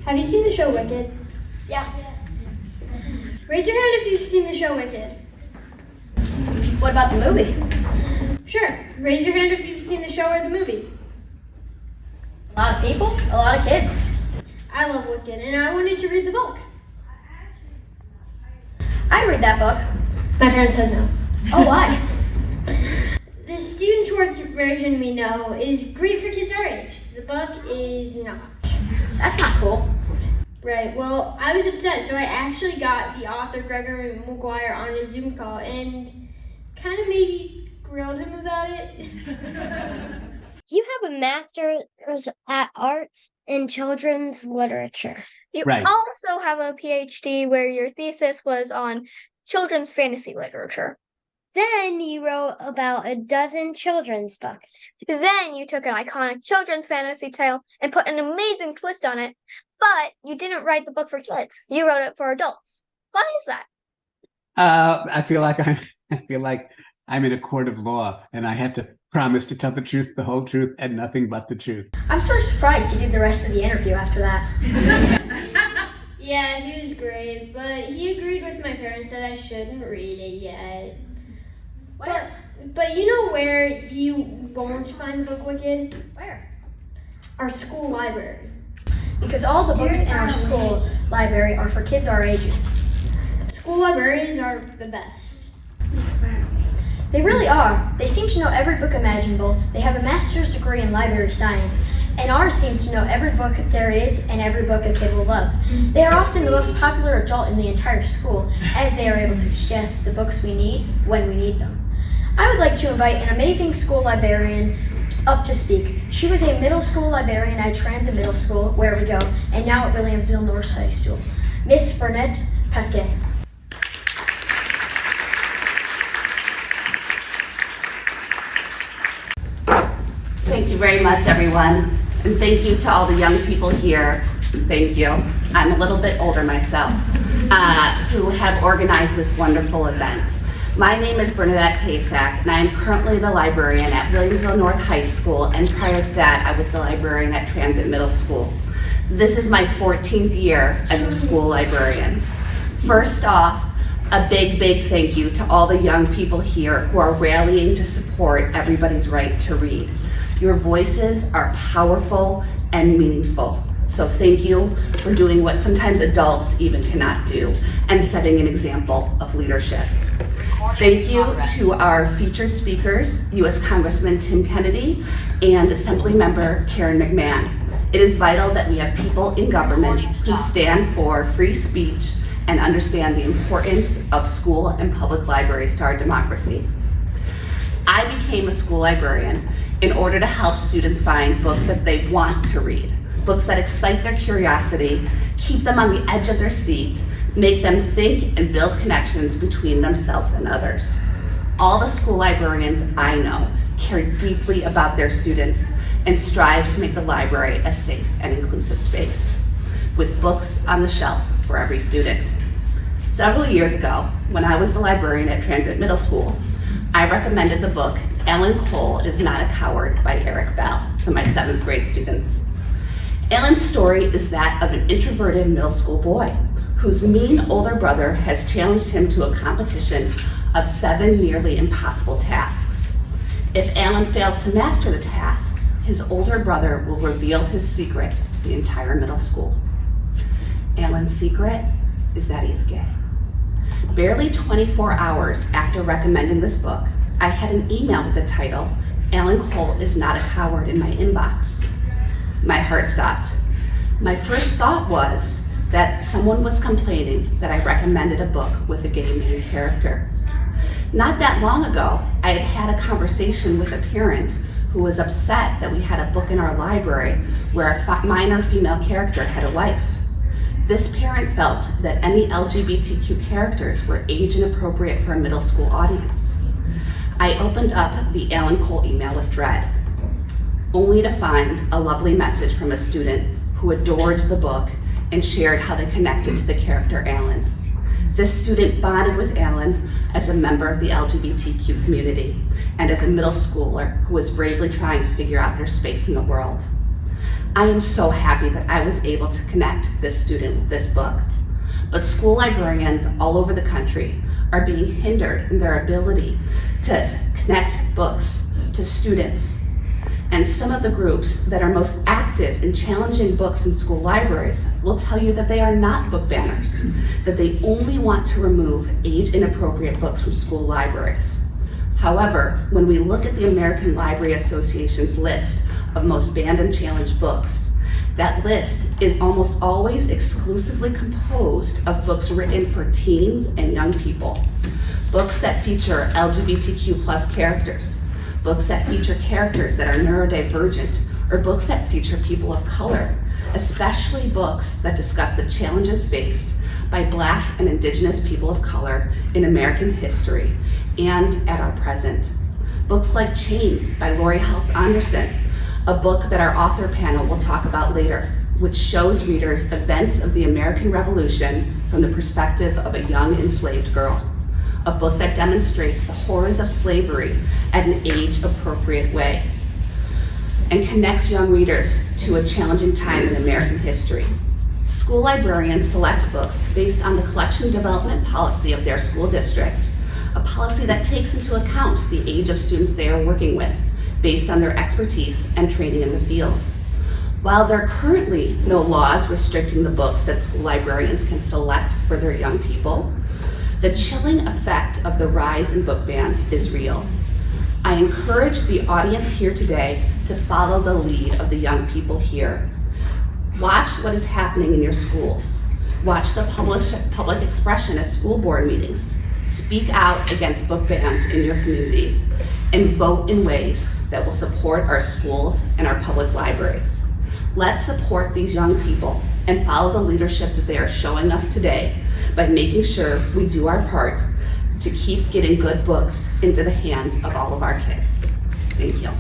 Have you seen the show Wicked? Yeah. Raise your hand if you've seen the show Wicked. What about the movie? Sure. Raise your hand if you've seen the show or the movie. A lot of people, a lot of kids. I love Wicked, and I wanted to read the book. I'd read that book. My parents said no. Oh, why? The Stephen Schwartz version we know is great for kids our age. The book is not. That's not cool. Right, well, I was upset, so I actually got the author, Gregory McGuire, on a Zoom call and kind of maybe grilled him about it. You have a master's at arts in children's literature. You Right. also have a PhD where your thesis was on children's fantasy literature. Then you wrote about a dozen children's books. Then you took an iconic children's fantasy tale and put an amazing twist on it, but you didn't write the book for kids. You wrote it for adults. Why is that? I feel like I'm in a court of law, and I have to promise to tell the truth, the whole truth, and nothing but the truth. I'm sort of surprised he did the rest of the interview after that. Yeah, he was great, but he agreed with my parents that I shouldn't read it yet. But you know where you won't find the book Wicked? Where? Our school library. Because all the books in our school library are for kids our ages. School librarians are the best. They really are. They seem to know every book imaginable. They have a master's degree in library science, and ours seems to know every book there is and every book a kid will love. They are often the most popular adult in the entire school, as they are able to suggest the books we need when we need them. I would like to invite an amazing school librarian up to speak. She was a middle school librarian at Transit Middle School, where we go, and now at Williamsville North High School. Miss Bernadette Pasek. Thank you very much, everyone. And thank you to all the young people here. Thank you. I'm a little bit older myself, who have organized this wonderful event. My name is Bernadette Pasek, and I am currently the librarian at Williamsville North High School, and prior to that, I was the librarian at Transit Middle School. This is my 14th year as a school librarian. First off, a big, big thank you to all the young people here who are rallying to support everybody's right to read. Your voices are powerful and meaningful. So thank you for doing what sometimes adults even cannot do, and setting an example of leadership. Thank you to our featured speakers, U.S. Congressman Tim Kennedy and Assemblymember Karen McMahon. It is vital that we have people in government who stand for free speech and understand the importance of school and public libraries to our democracy. I became a school librarian in order to help students find books that they want to read, books that excite their curiosity, keep them on the edge of their seat, make them think and build connections between themselves and others. All the school librarians I know care deeply about their students and strive to make the library a safe and inclusive space, with books on the shelf for every student. Several years ago, when I was the librarian at Transit Middle School, I recommended the book Alan Cole is Not a Coward by Eric Bell to my 7th grade students. Alan's story is that of an introverted middle school boy whose mean older brother has challenged him to a competition of 7 nearly impossible tasks. If Alan fails to master the tasks, his older brother will reveal his secret to the entire middle school. Alan's secret is that he's gay. Barely 24 hours after recommending this book, I had an email with the title, Alan Cole is Not a Coward, in my inbox. My heart stopped. My first thought was that someone was complaining that I recommended a book with a gay main character. Not that long ago, I had had a conversation with a parent who was upset that we had a book in our library where a minor female character had a wife. This parent felt that any LGBTQ characters were age inappropriate for a middle school audience. I opened up the Alan Cole email with dread, only to find a lovely message from a student who adored the book and shared how they connected to the character Alan. This student bonded with Alan as a member of the LGBTQ community and as a middle schooler who was bravely trying to figure out their space in the world. I am so happy that I was able to connect this student with this book. But school librarians all over the country are being hindered in their ability to connect books to students. And some of the groups that are most active in challenging books in school libraries will tell you that they are not book banners, that they only want to remove age-inappropriate books from school libraries. However, when we look at the American Library Association's list of most banned and challenged books, that list is almost always exclusively composed of books written for teens and young people. Books that feature LGBTQ+ characters, books that feature characters that are neurodivergent, or books that feature people of color, especially books that discuss the challenges faced by Black and Indigenous people of color in American history and at our present. Books like Chains by Laurie Halse Anderson, a book that our author panel will talk about later, which shows readers events of the American Revolution from the perspective of a young enslaved girl. A book that demonstrates the horrors of slavery at an age-appropriate way and connects young readers to a challenging time in American history. School librarians select books based on the collection development policy of their school district, a policy that takes into account the age of students they are working with, based on their expertise and training in the field. While there are currently no laws restricting the books that school librarians can select for their young people, the chilling effect of the rise in book bans is real. I encourage the audience here today to follow the lead of the young people here. Watch what is happening in your schools. Watch the public expression at school board meetings. Speak out against book bans in your communities, and vote in ways that will support our schools and our public libraries. Let's support these young people and follow the leadership that they are showing us today by making sure we do our part to keep getting good books into the hands of all of our kids. Thank you.